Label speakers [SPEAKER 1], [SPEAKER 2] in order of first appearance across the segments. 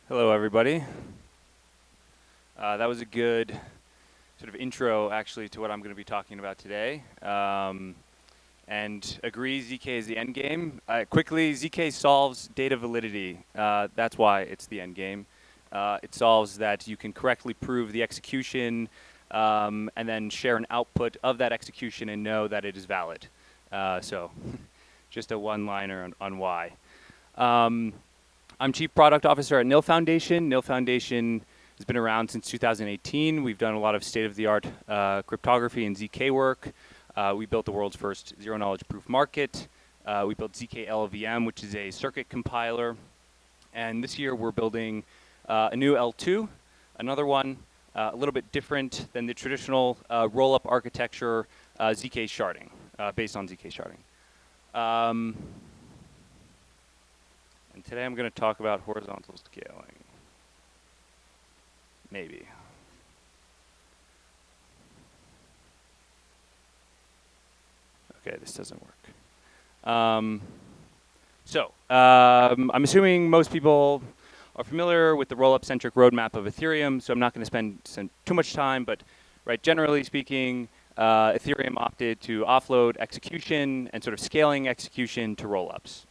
[SPEAKER 1] Hello, everybody. That was a good sort of intro, actually, to what I'm going to be talking about today. And agree, ZK is the end game. Quickly, ZK solves data validity. That's why it's the end game. It solves that you can correctly prove the execution and then share an output of that execution and know that it is valid. So just a one-liner on why. Um, I'm Chief Product Officer at Nil Foundation. Nil Foundation has been around since 2018. We've done a lot of state-of-the-art cryptography and ZK work. We built the world's first zero-knowledge proof market. We built ZK LLVM, which is a circuit compiler. And this year we're building a new L2, another one, a little bit different than the traditional roll-up architecture, ZK sharding, based on ZK sharding. And today I'm going to talk about horizontal scaling. Maybe. Okay, this doesn't work. I'm assuming most people are familiar with the rollup-centric roadmap of Ethereum, so I'm not going to spend too much time, but generally speaking, Ethereum opted to offload execution and sort of scaling execution to rollups.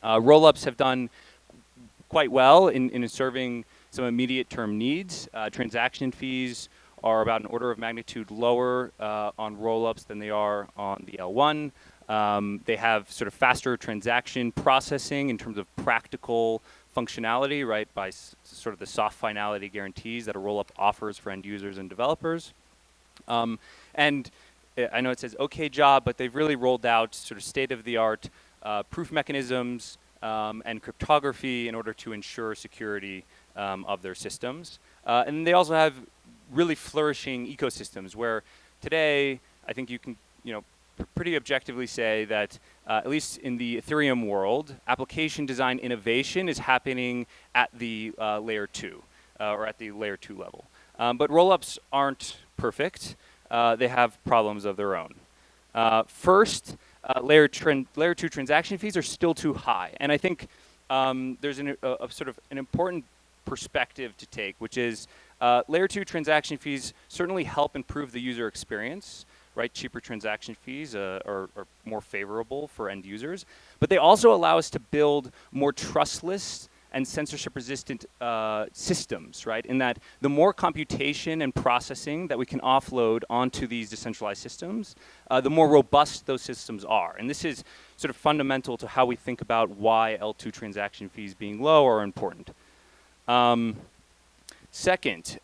[SPEAKER 1] Rollups have done quite well in serving some immediate term needs. Transaction fees are about an order of magnitude lower on rollups than they are on the L1. They have sort of faster transaction processing in terms of practical functionality, right, by sort of the soft finality guarantees that a rollup offers for end users and developers. And I know it says OK job, but they've really rolled out sort of state-of-the-art proof mechanisms and cryptography in order to ensure security of their systems. And they also have really flourishing ecosystems where today I think you can, pretty objectively say that at least in the Ethereum world, application design innovation is happening at the layer 2 or at the layer 2 level. But rollups aren't perfect. They have problems of their own. First, layer 2 transaction fees are still too high. And I think there's a sort of an important perspective to take, which is layer 2 transaction fees certainly help improve the user experience, right? Cheaper transaction fees are more favorable for end users. But they also allow us to build more trustless and censorship-resistant systems, right? In that the more computation and processing that we can offload onto these decentralized systems, the more robust those systems are. And this is sort of fundamental to how we think about why L2 transaction fees being low are important. Second,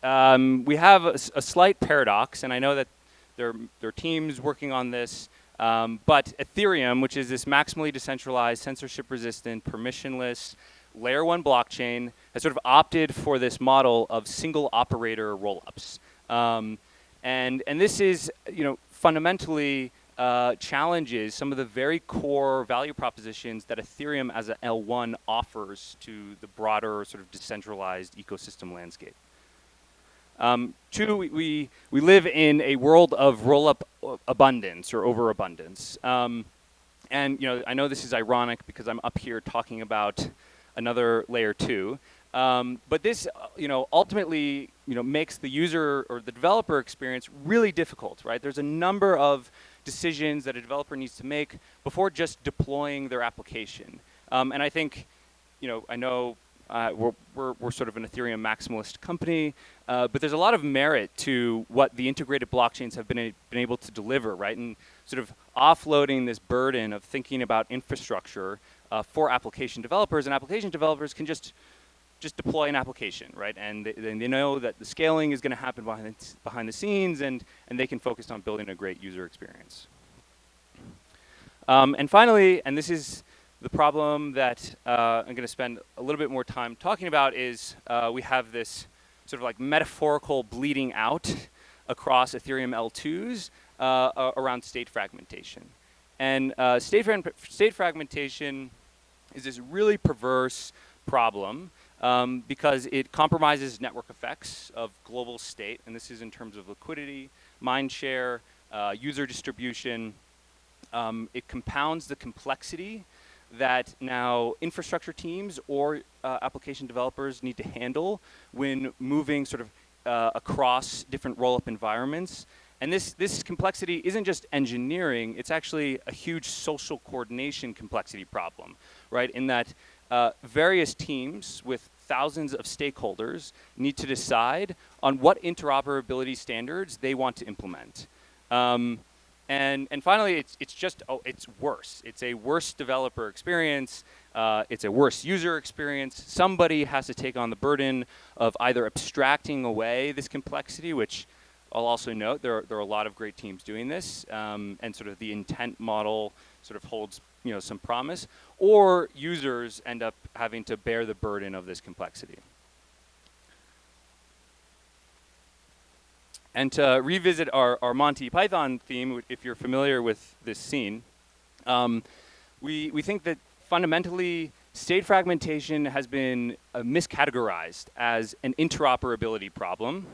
[SPEAKER 1] we have a slight paradox, and I know that there are teams working on this, but Ethereum, which is this maximally decentralized, censorship-resistant, permissionless, layer 1 blockchain, has sort of opted for this model of single operator rollups. And this is, fundamentally challenges some of the very core value propositions that Ethereum as an L1 offers to the broader sort of decentralized ecosystem landscape. Two, we live in a world of rollup abundance or overabundance. And I know this is ironic because I'm up here talking about another layer 2. But this, ultimately, makes the user or the developer experience really difficult, right? There's a number of decisions that a developer needs to make before just deploying their application. And I think, I know we're sort of an Ethereum maximalist company, but there's a lot of merit to what the integrated blockchains have been able to deliver, right? And sort of offloading this burden of thinking about infrastructure for application developers, and application developers can just deploy an application, right? And they know that the scaling is going to happen behind the scenes, and they can focus on building a great user experience. And finally, and this is the problem that I'm going to spend a little bit more time talking about, is we have this sort of like metaphorical bleeding out across Ethereum L2s around state fragmentation. And state fragmentation is this really perverse problem because it compromises network effects of global state, and this is in terms of liquidity, mind share, user distribution. It compounds the complexity that now infrastructure teams or application developers need to handle when moving sort of across different rollup environments. And this complexity isn't just engineering, it's actually a huge social coordination complexity problem, right? In that various teams with thousands of stakeholders need to decide on what interoperability standards they want to implement. And finally, it's worse. It's a worse developer experience. It's a worse user experience. Somebody has to take on the burden of either abstracting away this complexity, which I'll also note there are a lot of great teams doing this, and sort of the intent model sort of holds some promise, or users end up having to bear the burden of this complexity. And to revisit our Monty Python theme, if you're familiar with this scene, we think that fundamentally state fragmentation has been miscategorized as an interoperability problem.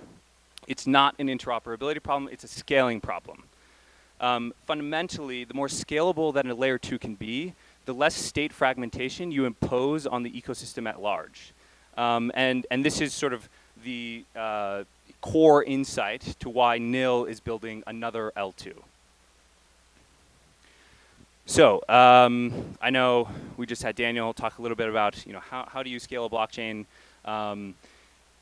[SPEAKER 1] It's not an interoperability problem, it's a scaling problem. Fundamentally, the more scalable that a layer 2 can be, the less state fragmentation you impose on the ecosystem at large. And this is sort of the core insight to why NIL is building another L2. So I know we just had Daniel talk a little bit about how do you scale a blockchain.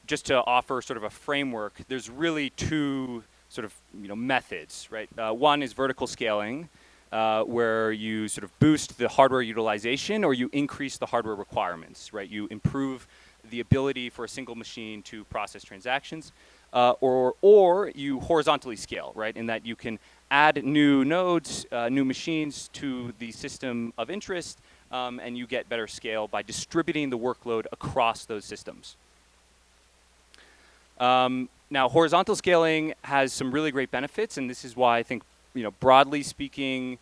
[SPEAKER 1] Just to offer sort of a framework, there's really two sort of methods, right? One is vertical scaling, where you sort of boost the hardware utilization or you increase the hardware requirements, right? You improve the ability for a single machine to process transactions, or you horizontally scale, right? In that you can add new nodes, new machines to the system of interest, and you get better scale by distributing the workload across those systems. Now, horizontal scaling has some really great benefits, and this is why I think, broadly speaking,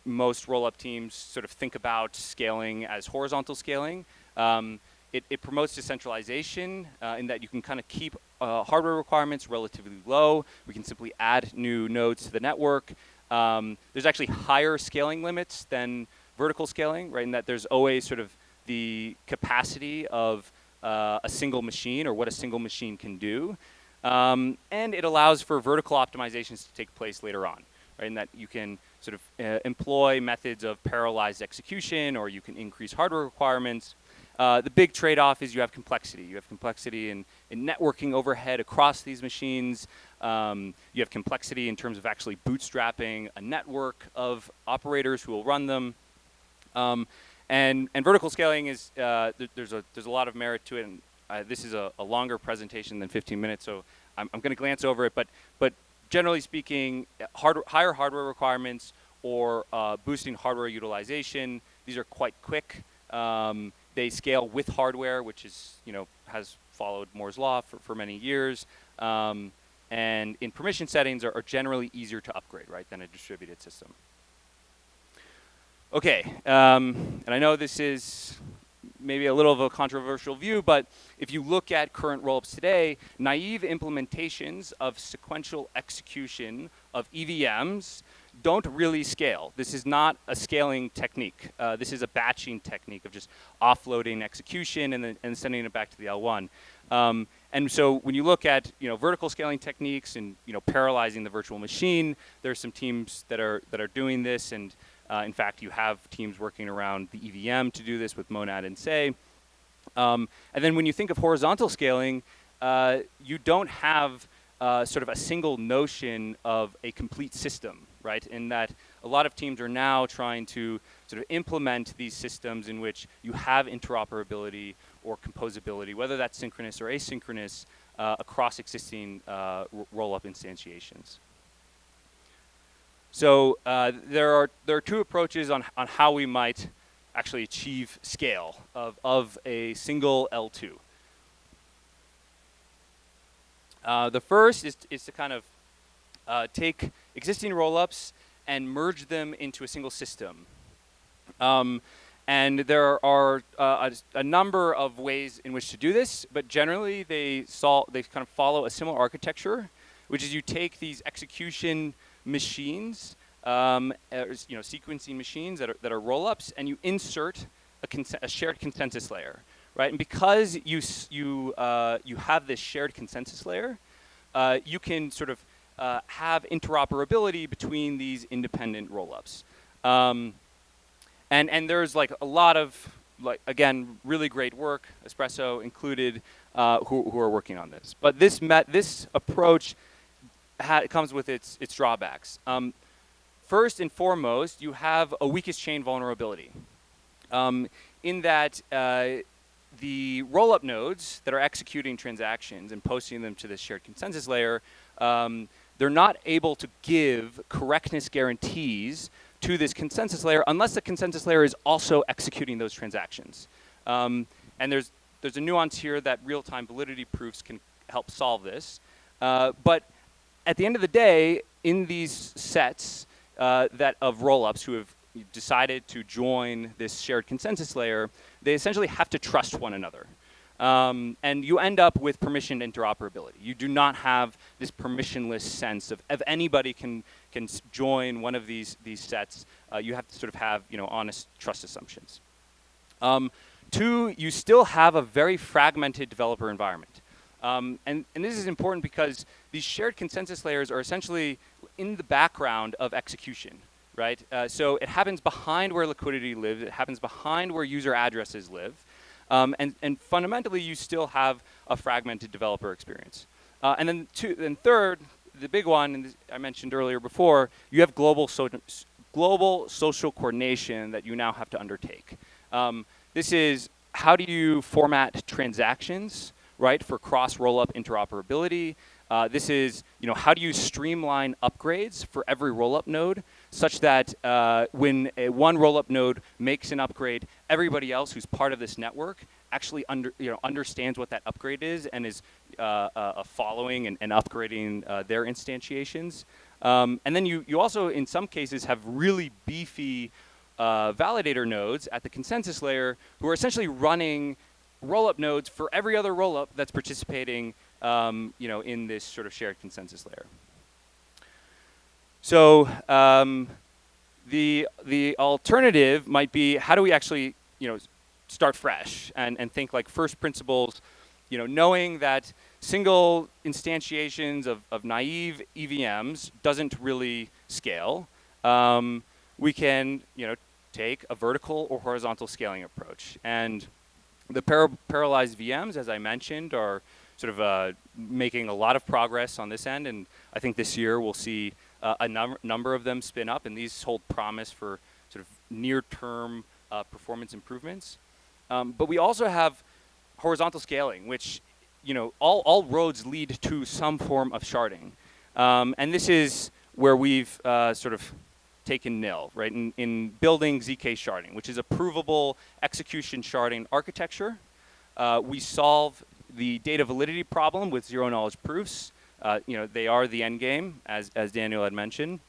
[SPEAKER 1] most roll-up teams sort of think about scaling as horizontal scaling. It promotes decentralization in that you can kind of keep hardware requirements relatively low. We can simply add new nodes to the network. There's actually higher scaling limits than vertical scaling, right? In that there's always sort of the capacity of a single machine or what a single machine can do. And it allows for vertical optimizations to take place later on, right? In that you can sort of employ methods of parallelized execution, or you can increase hardware requirements. The big trade-off is you have complexity. You have complexity in networking overhead across these machines. You have complexity in terms of actually bootstrapping a network of operators who will run them. And vertical scaling is, there's a lot of merit to it, and this is a longer presentation than 15 minutes, so I'm going to glance over it, but generally speaking, higher hardware requirements or boosting hardware utilization, these are quite quick. They scale with hardware, which is, has followed Moore's law for many years, and in permission settings are generally easier to upgrade, right, than a distributed system. Okay, and I know this is maybe a little of a controversial view, but if you look at current rollups today, naive implementations of sequential execution of EVMs don't really scale. This is not a scaling technique. This is a batching technique of just offloading execution and sending it back to the L1. And so when you look at vertical scaling techniques and parallelizing the virtual machine, there's some teams that are doing this, and in fact, you have teams working around the EVM to do this with Monad and Say. And then when you think of horizontal scaling, you don't have sort of a single notion of a complete system, right? In that a lot of teams are now trying to sort of implement these systems in which you have interoperability or composability, whether that's synchronous or asynchronous, across existing roll-up instantiations. So there are two approaches on how we might actually achieve scale of a single L2. The first is to kind of take existing rollups and merge them into a single system. And there are a number of ways in which to do this, but generally they kind of follow a similar architecture, which is you take these execution machines sequencing machines that are rollups, and you insert a shared consensus layer, right? And because you have this shared consensus layer, you can sort of have interoperability between these independent rollups. And there's like a lot of, like, again, really great work, Espresso included, who are working on this. But this approach comes with its drawbacks. First and foremost, you have a weakest chain vulnerability, in that the rollup nodes that are executing transactions and posting them to this shared consensus layer, they're not able to give correctness guarantees to this consensus layer unless the consensus layer is also executing those transactions. And there's a nuance here that real-time validity proofs can help solve this. But at the end of the day, in these sets that of rollups who have decided to join this shared consensus layer, they essentially have to trust one another. And you end up with permissioned interoperability. You do not have this permissionless sense of anybody can join one of these sets. You have to sort of have honest trust assumptions. Two, you still have a very fragmented developer environment. And this is important because these shared consensus layers are essentially in the background of execution, right? So it happens behind where liquidity lives. It happens behind where user addresses live. And fundamentally, you still have a fragmented developer experience. And then third, the big one, and I mentioned earlier before, you have global social coordination that you now have to undertake. This is, how do you format transactions, right, for cross rollup interoperability? This is, how do you streamline upgrades for every rollup node such that when one rollup node makes an upgrade, everybody else who's part of this network actually understands what that upgrade is and is following and upgrading their instantiations. And then you also, in some cases, have really beefy validator nodes at the consensus layer who are essentially running rollup nodes for every other rollup that's participating in this sort of shared consensus layer. So the alternative might be, how do we actually start fresh and think like first principles, knowing that single instantiations of naive EVMs doesn't really scale. We can take a vertical or horizontal scaling approach. And the parallelized VMs, as I mentioned, are sort of making a lot of progress on this end, and I think this year we'll see a number of them spin up, and these hold promise for sort of near-term performance improvements. But we also have horizontal scaling, which all roads lead to some form of sharding, and this is where we've sort of taken nil, right, in building ZK sharding, which is a provable execution sharding architecture. We solve the data validity problem with zero-knowledge proofs. They are the end game, as Daniel had mentioned.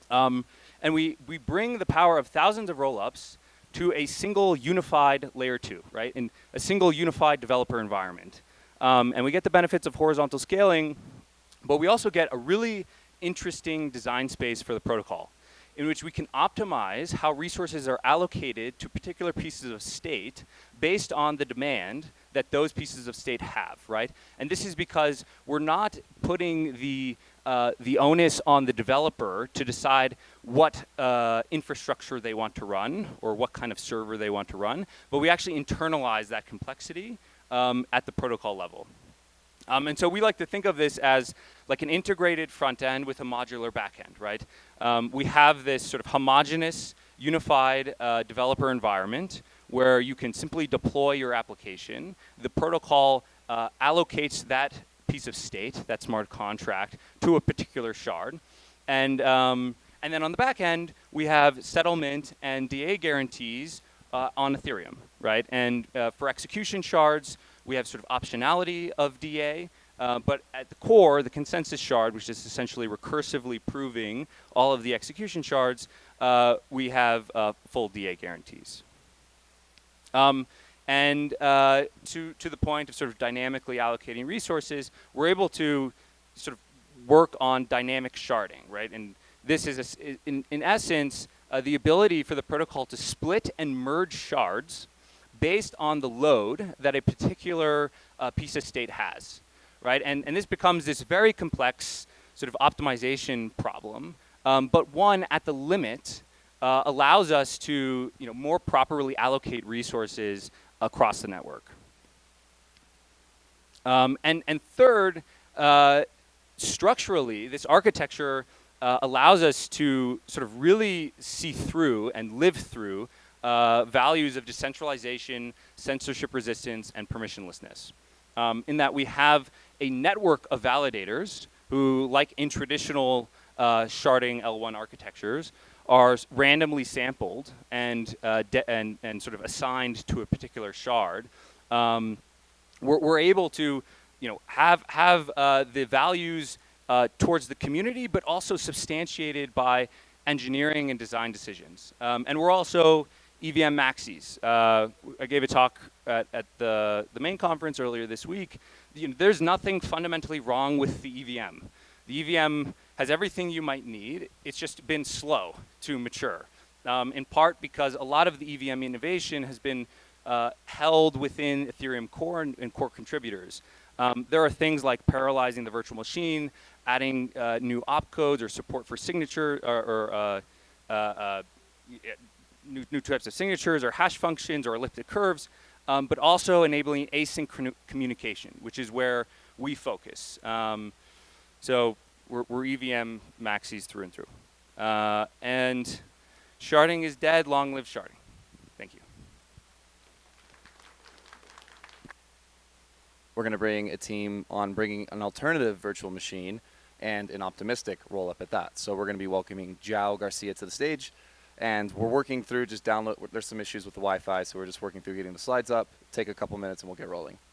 [SPEAKER 1] And we bring the power of thousands of rollups to a single unified layer 2, right, in a single unified developer environment. And we get the benefits of horizontal scaling, but we also get a really interesting design space for the protocol, in which we can optimize how resources are allocated to particular pieces of state based on the demand that those pieces of state have, right? And this is because we're not putting the onus on the developer to decide what infrastructure they want to run or what kind of server they want to run, but we actually internalize that complexity at the protocol level. And so we like to think of this as like an integrated front end with a modular back end, right? We have this sort of homogeneous, unified developer environment where you can simply deploy your application. The protocol allocates that piece of state, that smart contract, to a particular shard. And then on the back end, we have settlement and DA guarantees on Ethereum, right? And for execution shards, we have sort of optionality of DA, but at the core, the consensus shard, which is essentially recursively proving all of the execution shards, we have full DA guarantees. And to the point of sort of dynamically allocating resources, we're able to sort of work on dynamic sharding, right? And this is, in essence, the ability for the protocol to split and merge shards based on the load that a particular piece of state has, right? And this becomes this very complex sort of optimization problem, but one at the limit allows us to more properly allocate resources across the network. And third, structurally, this architecture allows us to sort of really see through and live through values of decentralization, censorship resistance, and permissionlessness. In that we have a network of validators who, like in traditional sharding L1 architectures, are randomly sampled and sort of assigned to a particular shard. We're able to have the values towards the community, but also substantiated by engineering and design decisions. And we're also EVM maxis. I gave a talk at the main conference earlier this week. There's nothing fundamentally wrong with the EVM. The EVM has everything you might need. It's just been slow to mature, in part because a lot of the EVM innovation has been held within Ethereum core and core contributors. There are things like parallelizing the virtual machine, adding new opcodes or support for signature or new types of signatures or hash functions or elliptic curves, but also enabling async communication, which is where we focus. So we're EVM maxis through and through. And sharding is dead, long live sharding. Thank you.
[SPEAKER 2] We're going to bring a team on bringing an alternative virtual machine and an optimistic roll-up at that. So we're going to be welcoming João Garcia to the stage. And we're working through just download. There's some issues with the Wi-Fi, so we're just working through getting the slides up. Take a couple minutes and we'll get rolling.